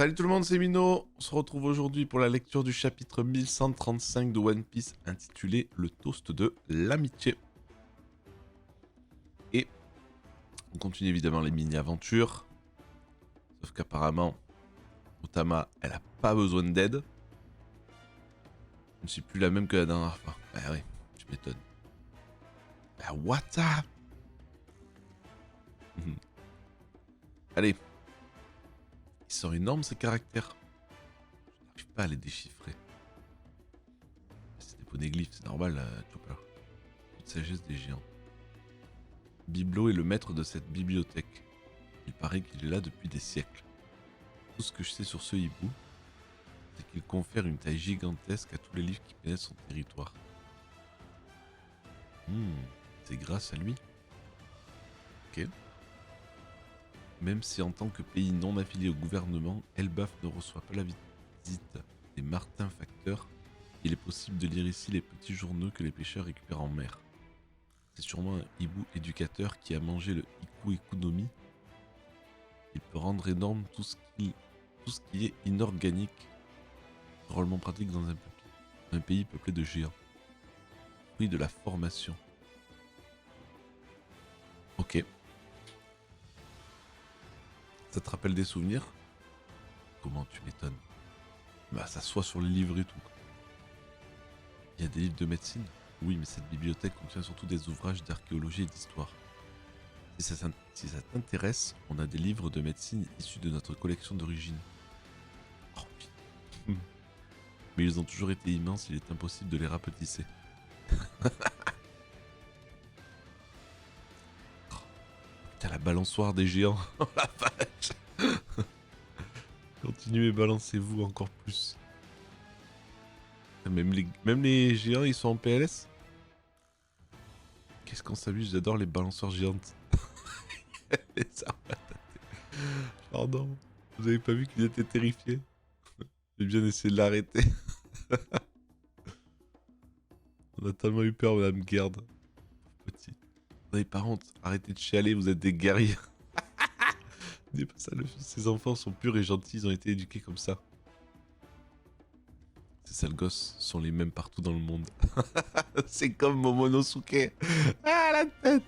Salut tout le monde, c'est Mino. On se retrouve aujourd'hui pour la lecture du chapitre 1135 de One Piece intitulé Le toast de l'amitié. Et on continue évidemment les mini-aventures. Sauf qu'apparemment, Otama, elle a pas besoin d'aide. Je ne suis plus la même que la dernière fois. Bah oui, tu m'étonnes. Bah what up. Allez. Ils sont énormes ces caractères. Je n'arrive pas à les déchiffrer. C'est des poneglyphes, c'est normal, Chopper. Toute sagesse des géants. Biblo est le maître de cette bibliothèque. Il paraît qu'il est là depuis des siècles. Tout ce que je sais sur ce hibou, c'est qu'il confère une taille gigantesque à tous les livres qui pénètrent son territoire. C'est grâce à lui. Ok. Même si en tant que pays non affilié au gouvernement, Elbaf ne reçoit pas la visite des martins facteurs, il est possible de lire ici les petits journaux que les pêcheurs récupèrent en mer. C'est sûrement un hibou éducateur qui a mangé le Iku Ikunomi. Il peut rendre énorme tout ce qui est inorganique, drôlement pratique dans un pays peuplé de géants. Fruit de la formation. Ok. Ça te rappelle des souvenirs? Comment tu m'étonnes? Bah ça soit sur les livres et tout. Il y a des livres de médecine? Oui, mais cette bibliothèque contient surtout des ouvrages d'archéologie et d'histoire. Si ça t'intéresse, on a des livres de médecine issus de notre collection d'origine. Oh putain. Mais ils ont toujours été immenses, il est impossible de les rapetisser. Putain, la balançoire des géants. Oh la vache. Continuez, balancez-vous encore plus. Même les géants, ils sont en PLS? Qu'est-ce qu'on s'amuse, j'adore les balançoires géantes. Les arbres à tâter. Pardon, vous avez pas vu qu'ils étaient terrifiés? J'ai bien essayé de l'arrêter. On a tellement eu peur, Madame Garde. Petit. Vous n'avez pas honte, arrêtez de chialer, vous êtes des guerriers. Dis pas ça, ces enfants sont purs et gentils, ils ont été éduqués comme ça. Ces sales gosses sont les mêmes partout dans le monde. C'est comme Momonosuke. Ah, la tête.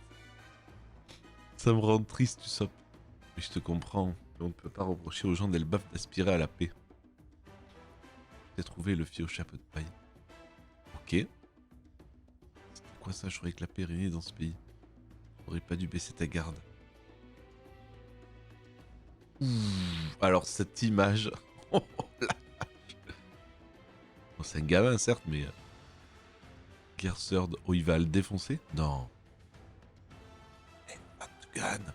Ça me rend triste, tu sopes. Mais je te comprends, mais on ne peut pas reprocher aux gens d'Elbaf d'aspirer à la paix. J'ai trouvé le fier au chapeau de paille. Ok. C'était quoi ça? Je croyais que la paix régnait dans ce pays. J'aurais pas dû baisser ta garde. Alors cette image... Oh la vache. Bon, c'est un gamin certes, mais... Gerserd, oh il va le défoncer? Non. Eh, Batugan.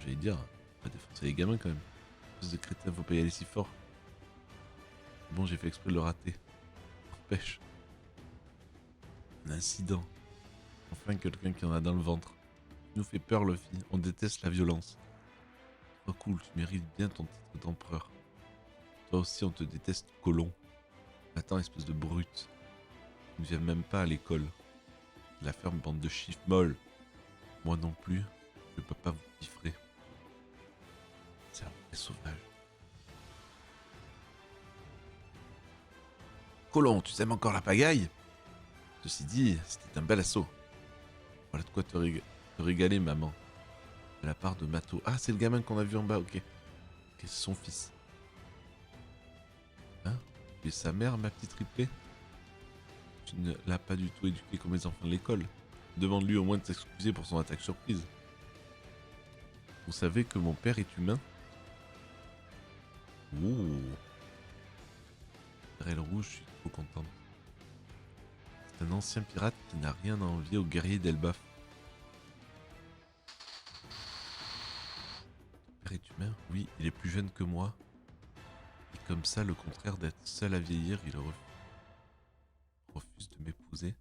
J'allais dire, on va défoncer les gamins quand même. Espèce de crétin, faut pas y aller si fort. Bon, j'ai fait exprès de le rater. Empêche. Un incident. Enfin quelqu'un qui en a dans le ventre. Tu nous fais peur, Luffy. On déteste la violence. Oh cool, tu mérites bien ton titre d'empereur. Toi aussi, on te déteste, colon. Attends, espèce de brute. Tu ne viens même pas à l'école. La ferme, bande de chiffres molles. Moi non plus. Je peux pas vous piffrer. C'est un vrai sauvage. Colon, tu aimes encore la pagaille? Ceci dit, c'était un bel assaut. Voilà de quoi te régaler, maman. De la part de Mato. Ah, c'est le gamin qu'on a vu en bas, ok. Ok, c'est son fils. Hein? Tu es sa mère, ma petite triplée? Tu ne l'as pas du tout éduqué comme les enfants de l'école. Demande-lui au moins de s'excuser pour son attaque surprise. Vous savez que mon père est humain? Ouh. Rêle rouge, je suis trop contente. C'est un ancien pirate qui n'a rien à envier aux guerriers d'Elbaf. Ton père est humain? Oui, il est plus jeune que moi. Et comme ça, le contraire d'être seul à vieillir, il refuse de m'épouser.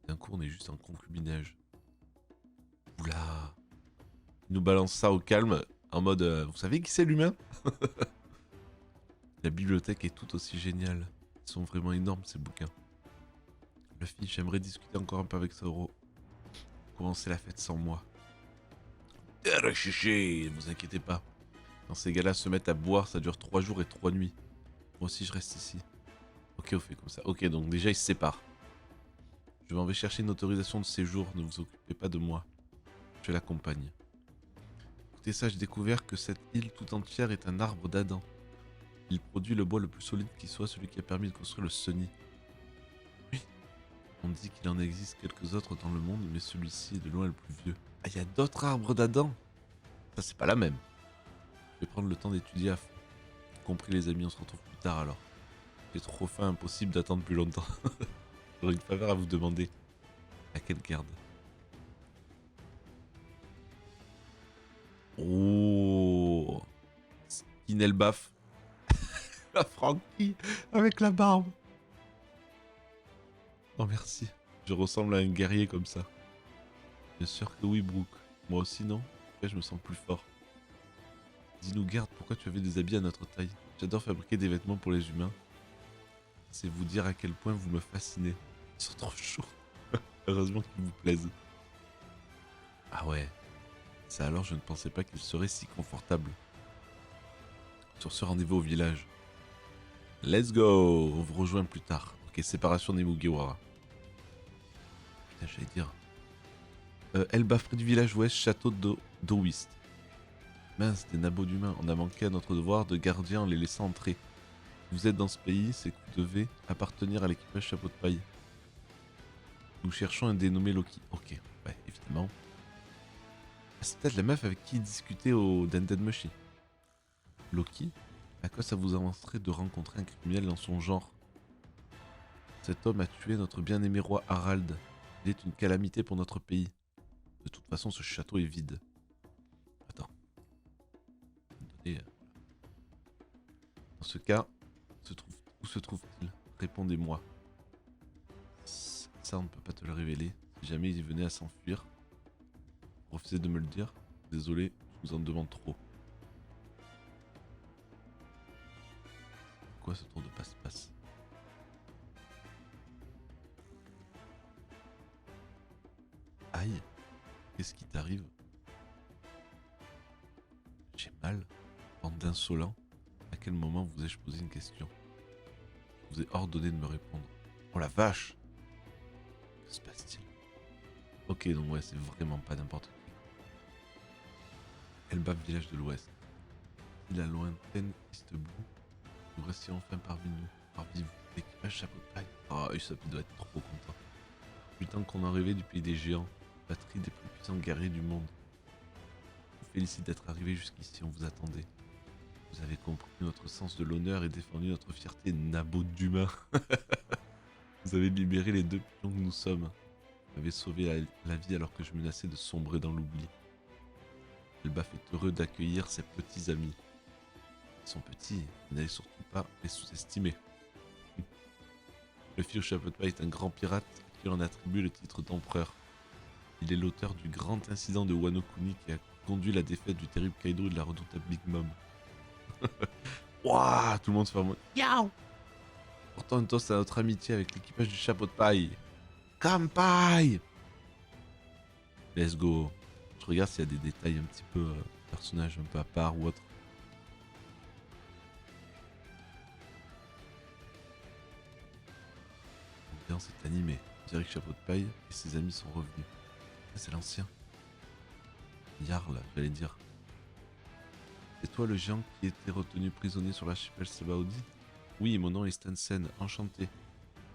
D'un coup, on est juste en concubinage. Oula. Il nous balance ça au calme, en mode vous savez qui c'est l'humain? La bibliothèque est tout aussi géniale. Ils sont vraiment énormes ces bouquins. Luffy, j'aimerais discuter encore un peu avec Zoro. Commencer la fête sans moi. Chiché, ne vous inquiétez pas. Quand ces gars-là se mettent à boire, ça dure 3 jours et 3 nuits. Moi aussi, je reste ici. Ok, on fait comme ça. Ok, donc déjà, ils se séparent. Je m'en vais chercher une autorisation de séjour. Ne vous occupez pas de moi. Je l'accompagne. Écoutez ça, j'ai découvert que cette île tout entière est un arbre d'Adam. Il produit le bois le plus solide qui soit, celui qui a permis de construire le Sunny. Oui, on dit qu'il en existe quelques autres dans le monde, mais celui-ci est de loin le plus vieux. Ah, il y a d'autres arbres d'Adam. Ça, c'est pas la même. Je vais prendre le temps d'étudier à fond. Compris les amis, on se retrouve plus tard alors. J'ai trop faim, impossible d'attendre plus longtemps. J'aurais une faveur à vous demander. À quelle garde? Oh, Skinelbaf. La Frankie avec la barbe. Oh merci. Je ressemble à un guerrier comme ça. Bien sûr que oui, Brooke. Moi aussi, non? Après, je me sens plus fort. Dis-nous, garde, pourquoi tu avais des habits à notre taille? J'adore fabriquer des vêtements pour les humains. C'est vous dire à quel point vous me fascinez. Ils sont trop chauds. Heureusement qu'ils vous plaisent. Ah ouais. Ça alors, je ne pensais pas qu'ils seraient si confortables. Sur ce rendez-vous au village. Let's go! On vous rejoint plus tard. Ok, séparation des Mugiwara. Putain, j'allais dire. Elba, près du village ouest, château d'Owist. Mince, des nabots d'humains. On a manqué à notre devoir de gardien en les laissant entrer. Vous êtes dans ce pays, c'est que vous devez appartenir à l'équipage chapeau de paille. Nous cherchons un dénommé Loki. Ok, ouais, évidemment. Ah, c'est peut-être la meuf avec qui il discutait au Dendenmushi. Loki? À quoi ça vous avancerait de rencontrer un criminel dans son genre? Cet homme a tué notre bien-aimé roi Harald. Il est une calamité pour notre pays. De toute façon, ce château est vide. Attends. Attendez. Dans ce cas, où se trouve-t-il? Répondez-moi. Ça, on ne peut pas te le révéler. Si jamais il venait à s'enfuir, refusez de me le dire. Désolé, je vous en demande trop. Quoi ce tour de passe-passe? Aïe, qu'est-ce qui t'arrive? J'ai mal. Bande d'insolents. À quel moment vous ai-je posé une question? Je vous ai ordonné de me répondre. Oh la vache! Que se passe-t-il? Ok, donc ouais, c'est vraiment pas n'importe qui. Elbaf, village de l'ouest. Si la lointaine piste bleue, nous restions enfin parmi nous. Parmi vous, l'équipage chapeau de paille. Oh, Usopp, il doit être trop content. Du temps qu'on en rêvait du pays des géants, patrie des plus puissants guerriers du monde. Je vous félicite d'être arrivé jusqu'ici, on vous attendait. Vous avez compris notre sens de l'honneur et défendu notre fierté, nabot d'humain. Vous avez libéré les deux pions que nous sommes. Vous m'avez sauvé la vie alors que je menaçais de sombrer dans l'oubli. Elbaf est heureux d'accueillir ses petits amis. Ils sont petits, n'allez surtout pas les sous-estimer. Le fils au chapeau de paille est un grand pirate qui en attribue le titre d'empereur. Il est l'auteur du grand incident de Wano Kuni qui a conduit la défaite du terrible Kaido et de la redoutable Big Mom. Waouh, tout le monde se fait en mode Yow! Portant un toast à notre amitié avec l'équipage du chapeau de paille. Kampai! Let's go. Je regarde s'il y a des détails un petit peu personnages un peu à part ou autre. L'ambiance est animée. On dirait que Chapeau de Paille et ses amis sont revenus. C'est l'ancien. Jarl, j'allais dire. C'est toi le géant qui était retenu prisonnier sur l'archipel Sabaody? Oui, mon nom est Stansen, enchanté.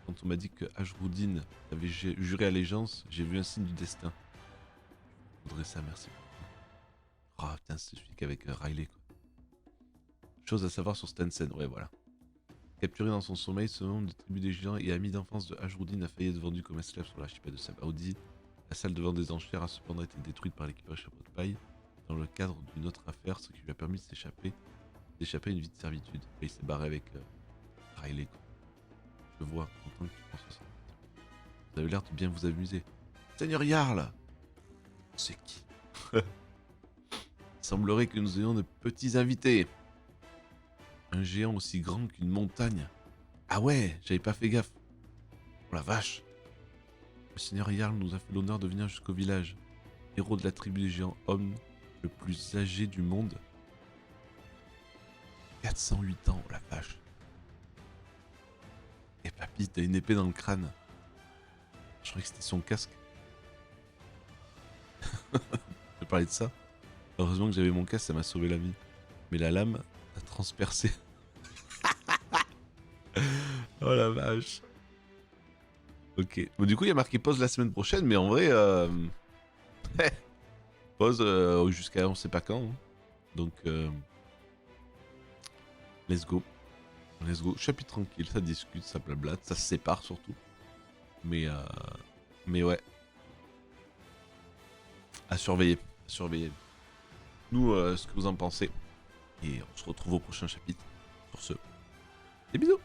Quand on m'a dit que Ashruddin avait juré allégeance, j'ai vu un signe du destin. Je voudrais ça, merci beaucoup. Oh putain, c'est celui qu'avec Riley quoi. Chose à savoir sur Stansen, ouais voilà. Capturé dans son sommeil, ce membre de tribu des géants et ami d'enfance de Ashruddin a failli être vendu comme esclave sur l'archipel de Sabaody. La salle de vente des enchères a cependant été détruite par l'équipage Chapeau de Paille dans le cadre d'une autre affaire, ce qui lui a permis d'échapper à une vie de servitude. Et il s'est barré avec Riley quoi. Je vois, content que tu penses à ça. Vous avez l'air de bien vous amuser. Seigneur Jarl! C'est qui? Il semblerait que nous ayons de petits invités. Un géant aussi grand qu'une montagne. Ah ouais, j'avais pas fait gaffe. Oh la vache. Le seigneur Jarl nous a fait l'honneur de venir jusqu'au village. Héros de la tribu des géants, homme le plus âgé du monde. 408 ans, oh la vache. Et papy, t'as une épée dans le crâne. Je croyais que c'était son casque. Je parlais de ça. Heureusement que j'avais mon casque, ça m'a sauvé la vie. Mais la lame a transpercé. Oh la vache. Ok. Bon, du coup, il y a marqué pause la semaine prochaine, mais en vrai, pause jusqu'à on sait pas quand. Hein. Donc, let's go. Let's go. Chapitre tranquille, ça discute, ça blablate, ça se sépare surtout. Mais ouais. À surveiller. À surveiller. Nous, ce que vous en pensez. Et on se retrouve au prochain chapitre. Sur ce, des bisous.